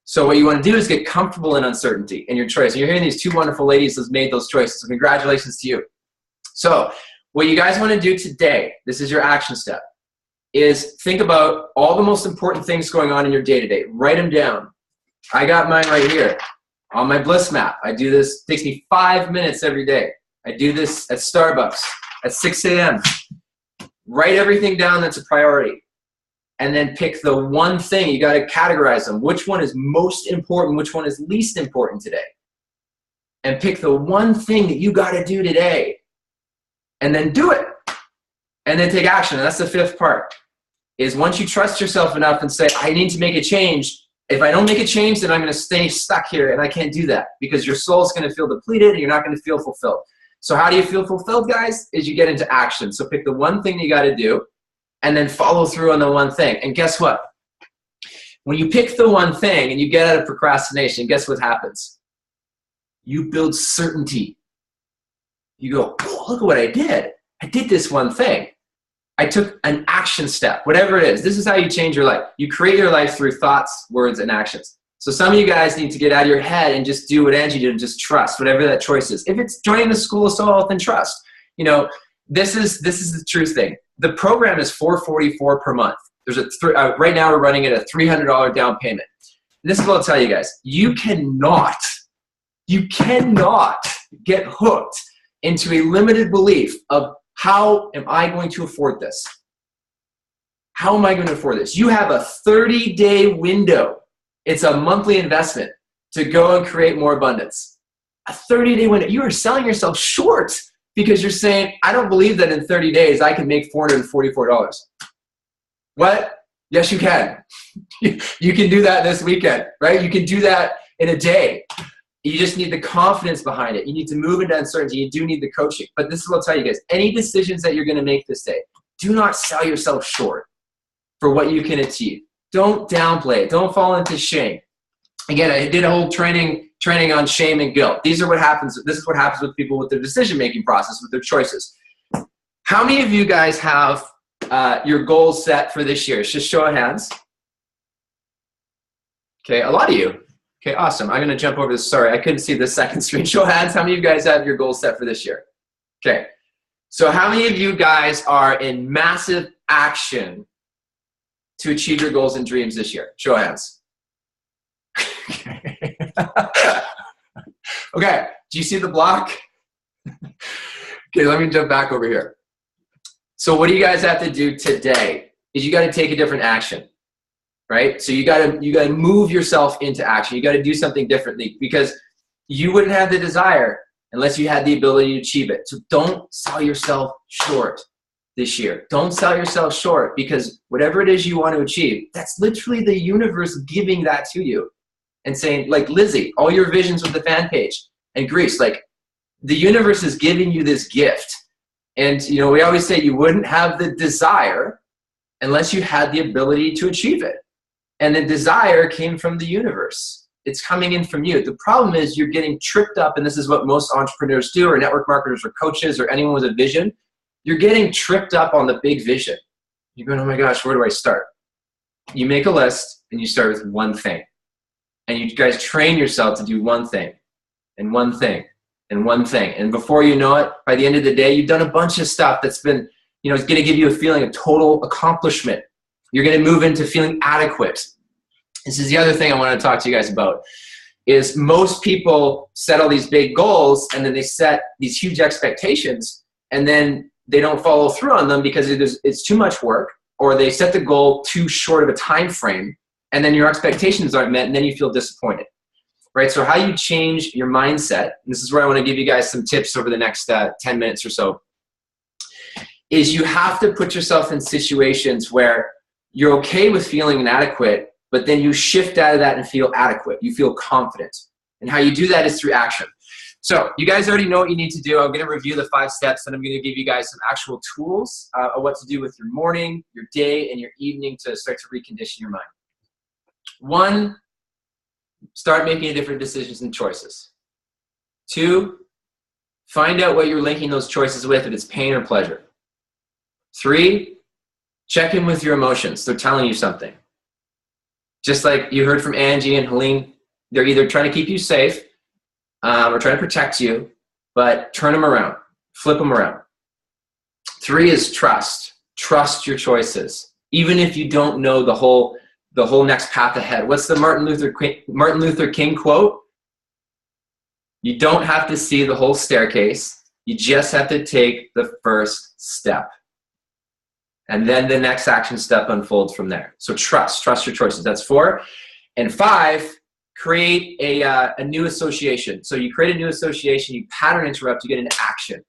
So what you want to do is get comfortable in uncertainty in your choice. And you're hearing these two wonderful ladies who've made those choices. So congratulations to you. So what you guys want to do today, this is your action step, is think about all the most important things going on in your day-to-day. Write them down. I got mine right here on my Bliss map. I do this, it takes me 5 minutes every day. I do this at Starbucks at 6 a.m. Write everything down that's a priority. And then pick the one thing. You got to categorize them. Which one is most important? Which one is least important today? And pick the one thing that you got to do today. And then do it. And then take action. And that's the fifth part. Is once you trust yourself enough and say, I need to make a change. If I don't make a change, then I'm going to stay stuck here. And I can't do that. Because your soul's going to feel depleted and you're not going to feel fulfilled. So how do you feel fulfilled, guys? Is you get into action. So pick the one thing you got to do. And then follow through on the one thing. And guess what? When you pick the one thing and you get out of procrastination, guess what happens? You build certainty. You go, oh, look at what I did. I did this one thing. I took an action step, whatever it is. This is how you change your life. You create your life through thoughts, words, and actions. So some of you guys need to get out of your head and just do what Angie did and just trust, whatever that choice is. If it's joining the School of Soul Health, then trust. You know, this is the true thing. The program is $444 per month. There's right now we're running at a $300 down payment. And this is what I'll tell you guys. You cannot get hooked into a limited belief of how am I going to afford this? How am I going to afford this? You have a 30-day window. It's a monthly investment to go and create more abundance. A 30-day window. You are selling yourself short. Because you're saying, I don't believe that in 30 days I can make $444. What? Yes, you can. You can do that this weekend, right? You can do that in a day. You just need the confidence behind it. You need to move into uncertainty. You do need the coaching. But this is what I'll tell you guys. Any decisions that you're going to make this day, do not sell yourself short for what you can achieve. Don't downplay it. Don't fall into shame. Again, I did a whole training on shame and guilt. These are what happens. This is what happens with people with their decision-making process, with their choices. How many of you guys have your goals set for this year? Just show of hands. Okay, a lot of you. Okay, awesome. I'm going to jump over this. Sorry, I couldn't see the second screen. Show of hands. How many of you guys have your goals set for this year? Okay, so how many of you guys are in massive action to achieve your goals and dreams this year? Show of hands. Okay, do you see the block? Okay, let me jump back over here. So what do you guys have to do today is you got to take a different action, right? So you got to move yourself into action. You got to do something differently because you wouldn't have the desire unless you had the ability to achieve it. So don't sell yourself short this year. Don't sell yourself short because whatever it is you want to achieve, that's literally the universe giving that to you. And saying, like Lizzie, all your visions with the fan page and Greece, like the universe is giving you this gift. And, you know, we always say you wouldn't have the desire unless you had the ability to achieve it. And the desire came from the universe. It's coming in from you. The problem is you're getting tripped up, and this is what most entrepreneurs do, or network marketers or coaches or anyone with a vision. You're getting tripped up on the big vision. You're going, oh my gosh, where do I start? You make a list and you start with one thing. And you guys train yourself to do one thing and one thing and one thing. And before you know it, by the end of the day, you've done a bunch of stuff that's been, you know, it's going to give you a feeling of total accomplishment. You're going to move into feeling adequate. This is the other thing I want to talk to you guys about is most people set all these big goals and then they set these huge expectations and then they don't follow through on them because it's too much work, or they set the goal too short of a time frame. And then your expectations aren't met, and then you feel disappointed, right? So how you change your mindset, and this is where I want to give you guys some tips over the next 10 minutes or so, is you have to put yourself in situations where you're okay with feeling inadequate, but then you shift out of that and feel adequate. You feel confident. And how you do that is through action. So you guys already know what you need to do. I'm going to review the 5 steps, and I'm going to give you guys some actual tools of what to do with your morning, your day, and your evening to start to recondition your mind. 1, start making different decisions and choices. 2, find out what you're linking those choices with, if it's pain or pleasure. 3, check in with your emotions. They're telling you something. Just like you heard from Angie and Helene, they're either trying to keep you safe or trying to protect you, but turn them around, flip them around. 3 is trust. Trust your choices. Even if you don't know the whole next path ahead. What's the Martin Luther King quote? You don't have to see the whole staircase. You just have to take the first step. And then the next action step unfolds from there. So trust your choices. That's 4. And 5, create a new association. So you create a new association, you pattern interrupt, you get into action.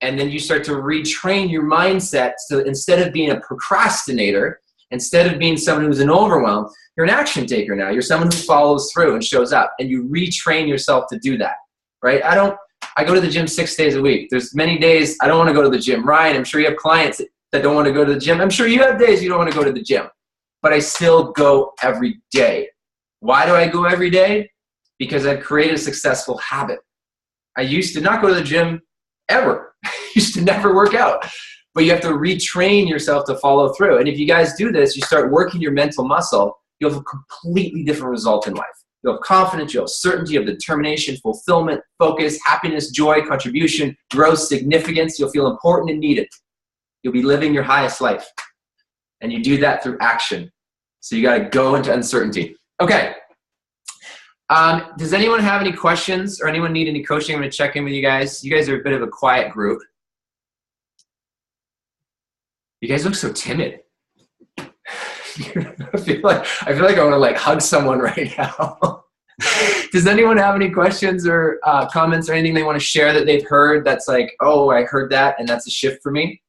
And then you start to retrain your mindset. So instead of being a procrastinator, instead of being someone who's in overwhelm, you're an action taker now. You're someone who follows through and shows up, and you retrain yourself to do that, right? I go to the gym 6 days a week. There's many days I don't want to go to the gym. Ryan, I'm sure you have clients that don't want to go to the gym. I'm sure you have days you don't want to go to the gym, but I still go every day. Why do I go every day? Because I've created a successful habit. I used to not go to the gym ever. I used to never work out, but you have to retrain yourself to follow through. And if you guys do this, you start working your mental muscle, you'll have a completely different result in life. You'll have confidence, you'll have certainty, you'll have determination, fulfillment, focus, happiness, joy, contribution, growth, significance. You'll feel important and needed. You'll be living your highest life. And you do that through action. So you got to go into uncertainty. Okay. Does anyone have any questions or anyone need any coaching? I'm going to check in with you guys. You guys are a bit of a quiet group. You guys look so timid. I feel like I want to like hug someone right now. Does anyone have any questions or comments or anything they want to share that they've heard that's like, oh, I heard that and that's a shift for me?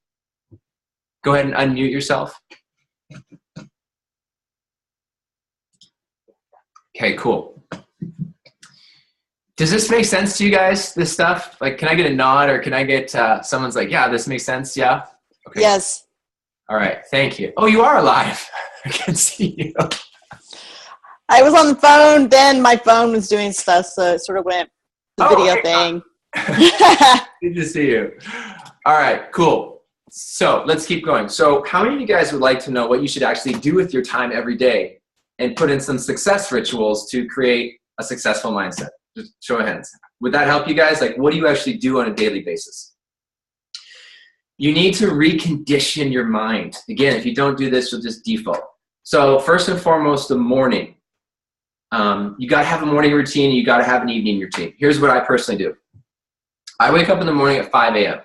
Go ahead and unmute yourself. Okay, cool. Does this make sense to you guys, this stuff? Like, can I get a nod or can I get someone's like, yeah, this makes sense, yeah? Okay. Yes. All right, thank you. Oh, you are alive. I can see you. I was on the phone, then my phone was doing stuff, so it sort of went the video thing. Good to see you. All right, cool. So let's keep going. So how many of you guys would like to know what you should actually do with your time every day and put in some success rituals to create a successful mindset? Just show of hands. Would that help you guys? Like, what do you actually do on a daily basis? You need to recondition your mind. Again, if you don't do this, you'll just default. So first and foremost, the morning. You got to have a morning routine. You got to have an evening routine. Here's what I personally do. I wake up in the morning at 5 a.m.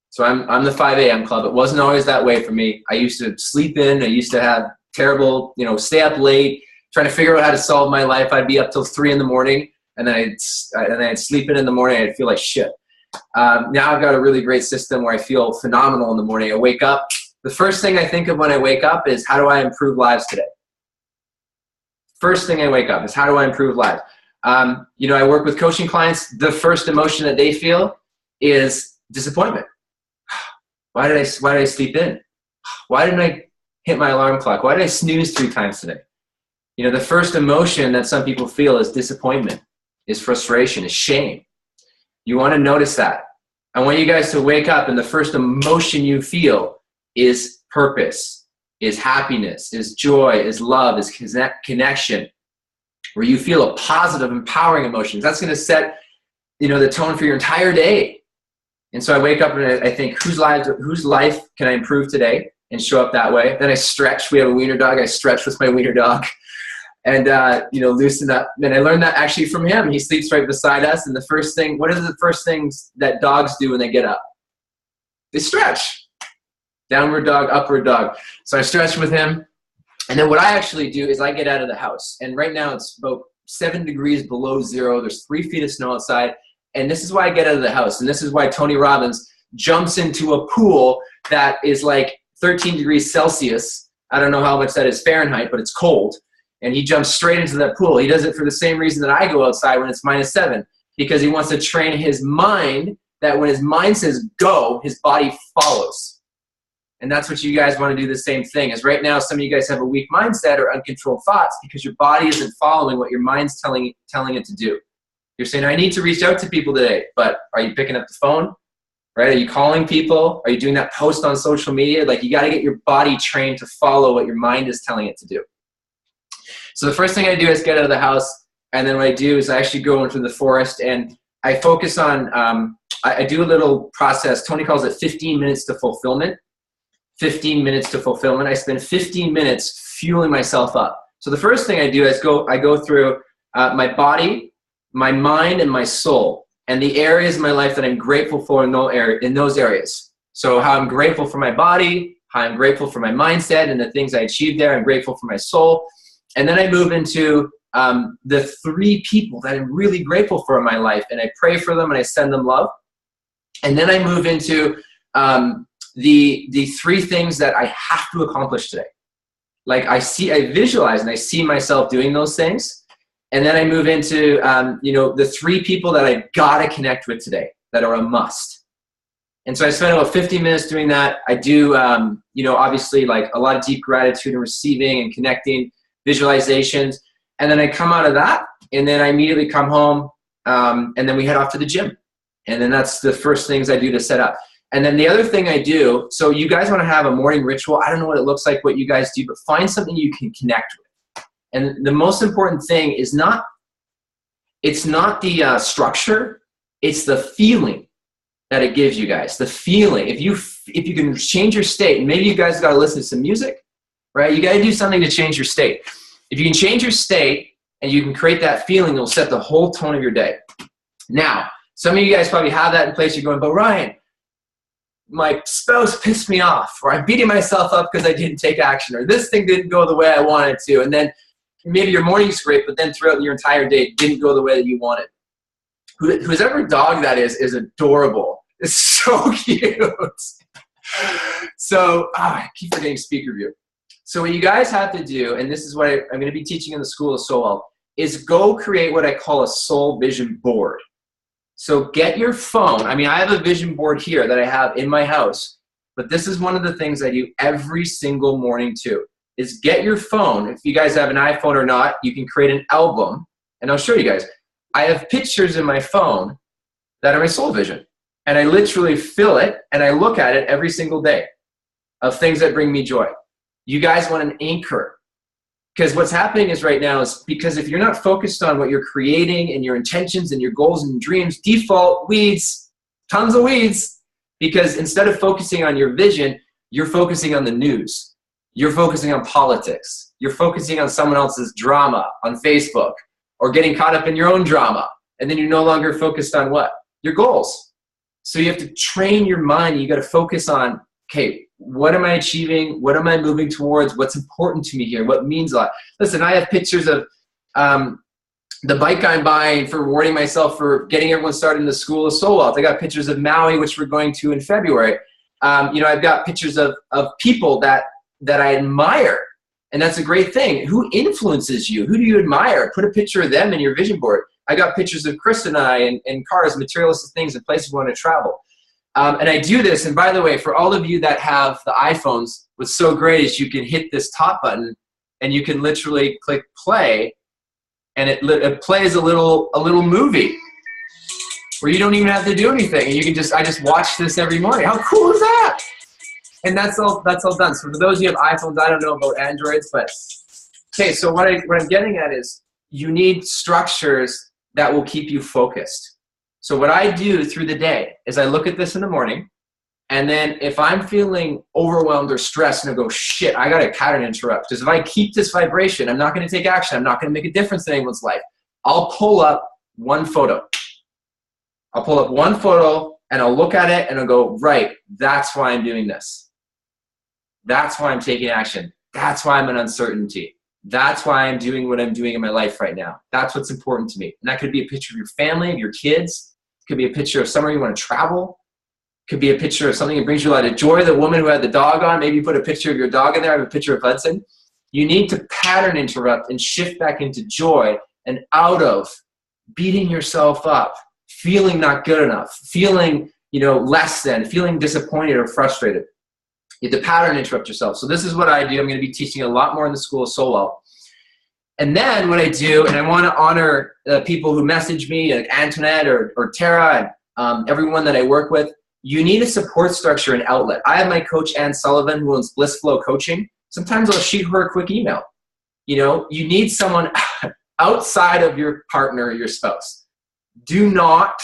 So I'm the 5 a.m. club. It wasn't always that way for me. I used to sleep in. I used to have terrible, stay up late, trying to figure out how to solve my life. I'd be up till 3 in the morning, and then I'd sleep in the morning. I'd feel like shit. Now I've got a really great system where I feel phenomenal in the morning. I wake up. The first thing I think of when I wake up is, how do I improve lives today? First thing I wake up is, how do I improve lives? I work with coaching clients. The first emotion that they feel is disappointment. Why did I sleep in? Why didn't I hit my alarm clock? Why did I snooze 3 times today? The first emotion that some people feel is disappointment, is frustration, is shame. You want to notice that. I want you guys to wake up and the first emotion you feel is purpose, is happiness, is joy, is love, is connection, where you feel a positive, empowering emotion. That's going to set, the tone for your entire day. And so I wake up and I think, whose life can I improve today, and show up that way. Then I stretch. We have a wiener dog. I stretch with my wiener dog and, loosen up. And I learned that actually from him. He sleeps right beside us. And what are the first things that dogs do when they get up? They stretch. Downward dog, upward dog. So I stretch with him. And then what I actually do is I get out of the house. And right now it's about 7 degrees below zero. There's 3 feet of snow outside. And this is why I get out of the house. And this is why Tony Robbins jumps into a pool that is like 13 degrees Celsius. I don't know how much that is Fahrenheit, but it's cold. And he jumps straight into that pool. He does it for the same reason that I go outside when it's -7, because he wants to train his mind that when his mind says go, his body follows. And that's what you guys want to do the same thing. Is right now some of you guys have a weak mindset or uncontrolled thoughts because your body isn't following what your mind's telling it to do. You're saying, I need to reach out to people today, but are you picking up the phone? Right? Are you calling people? Are you doing that post on social media? Like, you got to get your body trained to follow what your mind is telling it to do. So the first thing I do is get out of the house, and then what I do is I actually go into the forest and I focus on I do a little process. Tony calls it 15 minutes to fulfillment. 15 minutes to fulfillment. I spend 15 minutes fueling myself up. So the first thing I do is I go through my body, my mind, and my soul, and the areas in my life that I'm grateful for in those areas. So how I'm grateful for my body, how I'm grateful for my mindset and the things I achieved there. I'm grateful for my soul. And then I move into the 3 people that I'm really grateful for in my life, and I pray for them and I send them love. And then I move into the 3 things that I have to accomplish today. Like I visualize and I see myself doing those things. And then I move into, the 3 people that I gotta connect with today that are a must. And so I spend about 50 minutes doing that. I do, obviously like a lot of deep gratitude and receiving and connecting, visualizations. And then I come out of that and then I immediately come home and then we head off to the gym. And then that's the first things I do to set up. And then the other thing I do, so you guys want to have a morning ritual. I don't know what it looks like, what you guys do, but find something you can connect with. And the most important thing is it's not the structure, it's the feeling that it gives you guys. The feeling. If you can change your state, and maybe you guys got to listen to some music, right? You got to do something to change your state. If you can change your state and you can create that feeling, it'll set the whole tone of your day. Now, some of you guys probably have that in place. You're going, but Ryan, my spouse pissed me off, or I'm beating myself up because I didn't take action, or this thing didn't go the way I wanted to. And then maybe your morning's great, but then throughout your entire day, it didn't go the way that you wanted. Whoever dog that is adorable. It's so cute. So I keep forgetting speaker view. So what you guys have to do, and this is what I'm going to be teaching in the School of Soul Health, is go create what I call a soul vision board. So get your phone. I mean, I have a vision board here that I have in my house, but this is one of the things I do every single morning too, is get your phone. If you guys have an iPhone or not, you can create an album, and I'll show you guys. I have pictures in my phone that are my soul vision, and I literally fill it, and I look at it every single day of things that bring me joy. You guys want an anchor. Because what's happening is right now is because if you're not focused on what you're creating and your intentions and your goals and dreams, default weeds, tons of weeds. Because instead of focusing on your vision, you're focusing on the news. You're focusing on politics. You're focusing on someone else's drama on Facebook or getting caught up in your own drama. And then you're no longer focused on what? Your goals. So you have to train your mind. You got to focus on, okay, what am I achieving? What am I moving towards? What's important to me here? What means a lot? Listen, I have pictures of the bike I'm buying for rewarding myself for getting everyone started in the School of Soul Health. I got pictures of Maui, which we're going to in February. I've got pictures of people that I admire, and that's a great thing. Who influences you? Who do you admire? Put a picture of them in your vision board. I got pictures of Chris and I and cars, materialistic things, and places we want to travel. And I do this, and by the way, for all of you that have the iPhones, what's so great is you can hit this top button, and you can literally click play, and it plays a little movie where you don't even have to do anything, and you can I just watch this every morning. How cool is that? And that's all done. So for those of you who have iPhones, I don't know about Androids, but okay. So what I'm getting at is you need structures that will keep you focused. So what I do through the day is I look at this in the morning, and then if I'm feeling overwhelmed or stressed, and I go, shit, I got to pattern interrupt. Because if I keep this vibration, I'm not going to take action. I'm not going to make a difference in anyone's life. I'll pull up one photo. I'll pull up one photo, and I'll look at it, and I'll go, right, that's why I'm doing this. That's why I'm taking action. That's why I'm in uncertainty. That's why I'm doing what I'm doing in my life right now. That's what's important to me. And that could be a picture of your family, of your kids. It could be a picture of somewhere you want to travel. It could be a picture of something that brings you a lot of joy. The woman who had the dog on, maybe you put a picture of your dog in there. I have a picture of Hudson. You need to pattern interrupt and shift back into joy and out of beating yourself up, feeling not good enough, feeling less than, feeling disappointed or frustrated. You have to pattern interrupt yourself. So this is what I do. I'm going to be teaching a lot more in the School of Soul Health. And then what I do, and I want to honor people who message me, like Antoinette or Tara, and everyone that I work with. You need a support structure and outlet. I have my coach, Ann Sullivan, who owns Bliss Flow Coaching. Sometimes I'll shoot her a quick email. You need someone outside of your partner or your spouse. Do not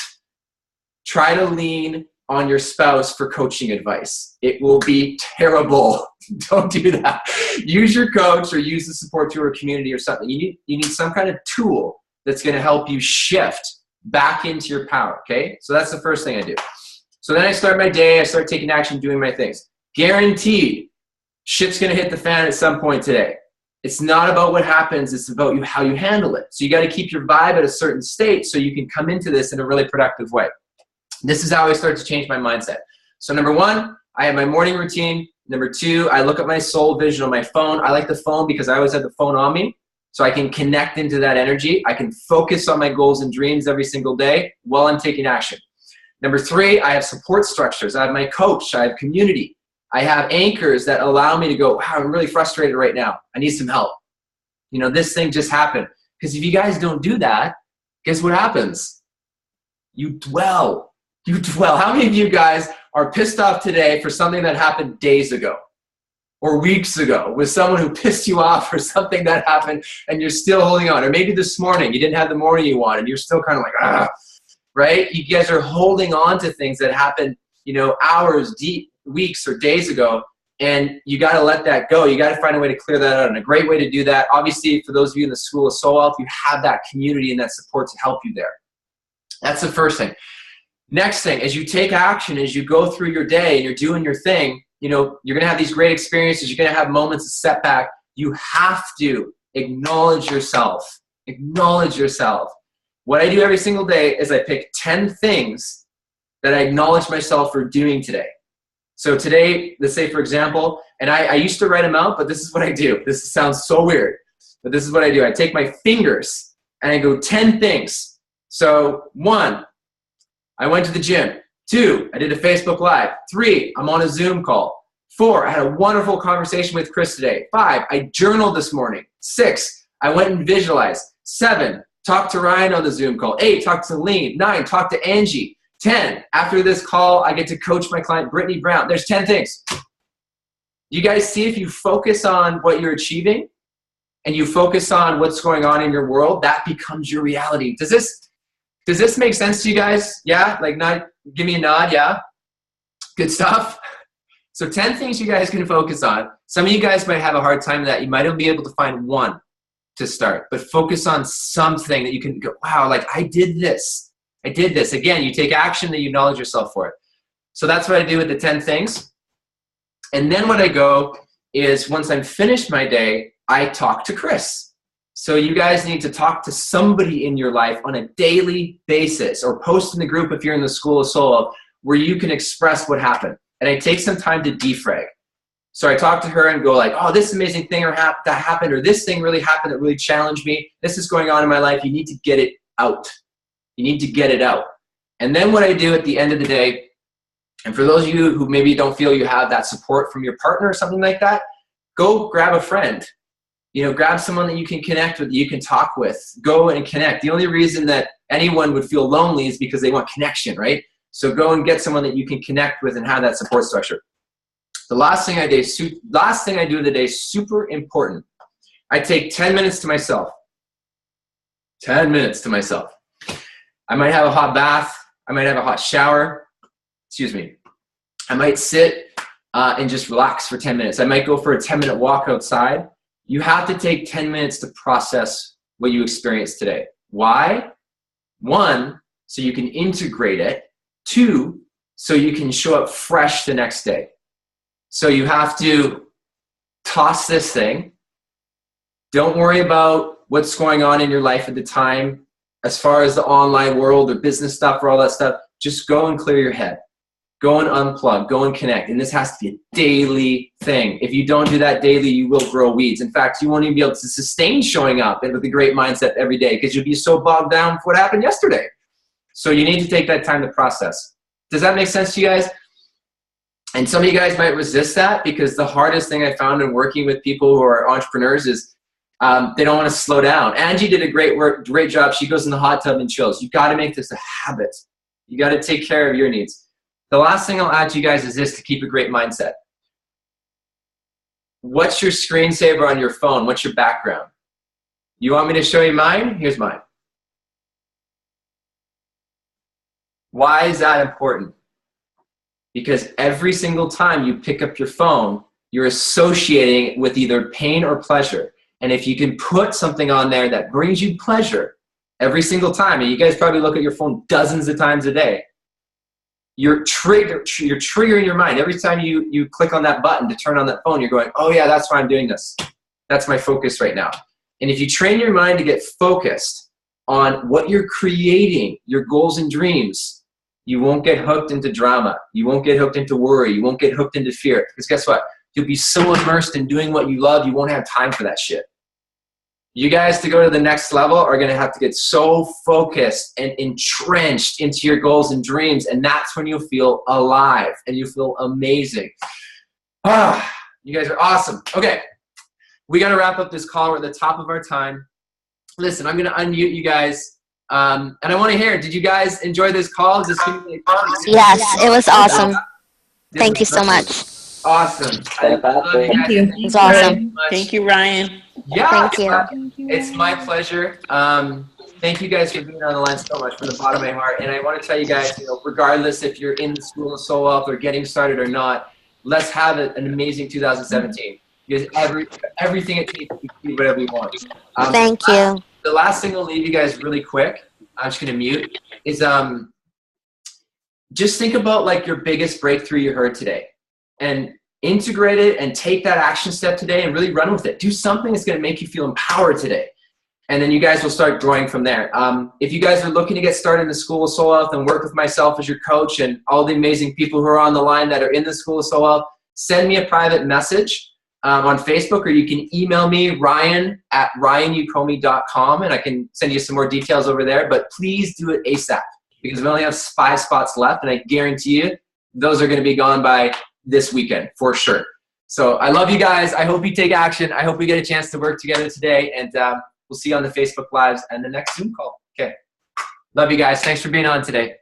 try to lean on your spouse for coaching advice. It will be terrible. Don't do that. Use your coach or use the support to a community or something. You need some kind of tool that's going to help you shift back into your power, okay? So that's the first thing I do. So then I start my day, I start taking action, doing my things. Guaranteed, shit's going to hit the fan at some point today. It's not about what happens, it's about how you handle it. So you got to keep your vibe at a certain state so you can come into this in a really productive way. This is how I start to change my mindset. So number one, I have my morning routine. Number two, I look at my soul vision on my phone. I like the phone because I always have the phone on me, so I can connect into that energy. I can focus on my goals and dreams every single day while I'm taking action. Number three, I have support structures. I have my coach. I have community. I have anchors that allow me to go, wow, I'm really frustrated right now. I need some help. You know, this thing just happened. Because if you guys don't do that, guess what happens? You dwell. You dwell. How many of you guys are pissed off today for something that happened days ago or weeks ago with someone who pissed you off for something that happened and you're still holding on? Or maybe this morning you didn't have the morning you wanted. You're still kind of like, ah, right? You guys are holding on to things that happened, you know, hours, deep, weeks or days ago, and you got to let that go. You got to find a way to clear that out. And a great way to do that, obviously, for those of you in the School of Soul Health, you have that community and that support to help you there. That's the first thing. Next thing, as you take action, as you go through your day and you're doing your thing, you know, you're going to have these great experiences. You're going to have moments of setback. You have to acknowledge yourself. Acknowledge yourself. What I do every single day is I pick 10 things that I acknowledge myself for doing today. So today, let's say, for example, and I used to write them out, but this is what I do. This sounds so weird, but this is what I do. I take my fingers and I go 10 things. So 1, I went to the gym. 2, I did a Facebook Live. 3, I'm on a Zoom call. 4, I had a wonderful conversation with Chris today. 5, I journaled this morning. 6, I went and visualized. 7, talked to Ryan on the Zoom call. 8, talked to Lean. 9, talked to Angie. 10, after this call, I get to coach my client, Brittany Brown. There's 10 things. You guys see, if you focus on what you're achieving and you focus on what's going on in your world, that becomes your reality. Does this make sense to you guys? Yeah? Like, not, give me a nod, yeah? Good stuff? So 10 things you guys can focus on. Some of you guys might have a hard time with that. You might not be able to find one to start, but focus on something that you can go, wow, like I did this. I did this. Again, you take action and you acknowledge yourself for it. So that's what I do with the 10 things. And then what I go is, once I'm finished my day, I talk to Chris. So you guys need to talk to somebody in your life on a daily basis, or post in the group if you're in the School of Soul Health, where you can express what happened. And I take some time to defrag. So I talk to her and go like, oh, this amazing thing that happened, or this thing really happened that really challenged me. This is going on in my life. You need to get it out. You need to get it out. And then what I do at the end of the day, and for those of you who maybe don't feel you have that support from your partner or something like that, go grab a friend. You know, grab someone that you can connect with, that you can talk with. Go and connect. The only reason that anyone would feel lonely is because they want connection, right? So go and get someone that you can connect with and have that support structure. The last thing I do of the day is super important. I take 10 minutes to myself. 10 minutes to myself. I might have a hot bath. I might have a hot shower. Excuse me. I might sit and just relax for 10 minutes. I might go for a 10-minute walk outside. You have to take 10 minutes to process what you experienced today. Why? 1, so you can integrate it. 2, so you can show up fresh the next day. So you have to toss this thing. Don't worry about what's going on in your life at the time as far as the online world or business stuff or all that stuff. Just go and clear your head. Go and unplug. Go and connect. And this has to be a daily thing. If you don't do that daily, you will grow weeds. In fact, you won't even be able to sustain showing up with a great mindset every day, because you'll be so bogged down with what happened yesterday. So you need to take that time to process. Does that make sense to you guys? And some of you guys might resist that, because the hardest thing I found in working with people who are entrepreneurs is they don't want to slow down. Angie did a great job. She goes in the hot tub and chills. You've got to make this a habit. You got to take care of your needs. The last thing I'll add to you guys is this, to keep a great mindset. What's your screensaver on your phone? What's your background? You want me to show you mine? Here's mine. Why is that important? Because every single time you pick up your phone, you're associating it with either pain or pleasure. And if you can put something on there that brings you pleasure every single time, and you guys probably look at your phone dozens of times a day, you're triggering your mind. Every time you click on that button to turn on that phone, you're going, oh yeah, that's why I'm doing this. That's my focus right now. And if you train your mind to get focused on what you're creating, your goals and dreams, you won't get hooked into drama. You won't get hooked into worry. You won't get hooked into fear. Because guess what? You'll be so immersed in doing what you love, you won't have time for that shit. You guys, to go to the next level, are going to have to get so focused and entrenched into your goals and dreams, and that's when you'll feel alive and you feel amazing. Ah, you guys are awesome. Okay, we got to wrap up this call. We're at the top of our time. Listen, I'm going to unmute you guys. And I want to hear, did you guys enjoy this call? Yes, it was awesome. Thank you so much. Awesome. Thank you. It's awesome. Thank you, Ryan. Yeah, Thank you. It's my pleasure. Thank you guys for being on the line so much from the bottom of my heart. And I want to tell you guys, regardless if you're in the School of Soul Wealth or getting started or not, let's have an amazing 2017. Because everything it takes to do whatever we want. Thank you. The last thing I'll leave you guys really quick, I'm just going to mute, is just think about like your biggest breakthrough you heard today and integrate it and take that action step today and really run with it. Do something that's going to make you feel empowered today. And then you guys will start growing from there. If you guys are looking to get started in the School of Soul Wealth and work with myself as your coach and all the amazing people who are on the line that are in the School of Soul Wealth, send me a private message on Facebook, or you can email me, ryan@ryanyokome.com, and I can send you some more details over there. But please do it ASAP, because we only have 5 spots left, and I guarantee you those are going to be gone by this weekend for sure. So I love you guys. I hope you take action. I hope we get a chance to work together today, and we'll see you on the Facebook Lives and the next Zoom call. Okay. Love you guys. Thanks for being on today.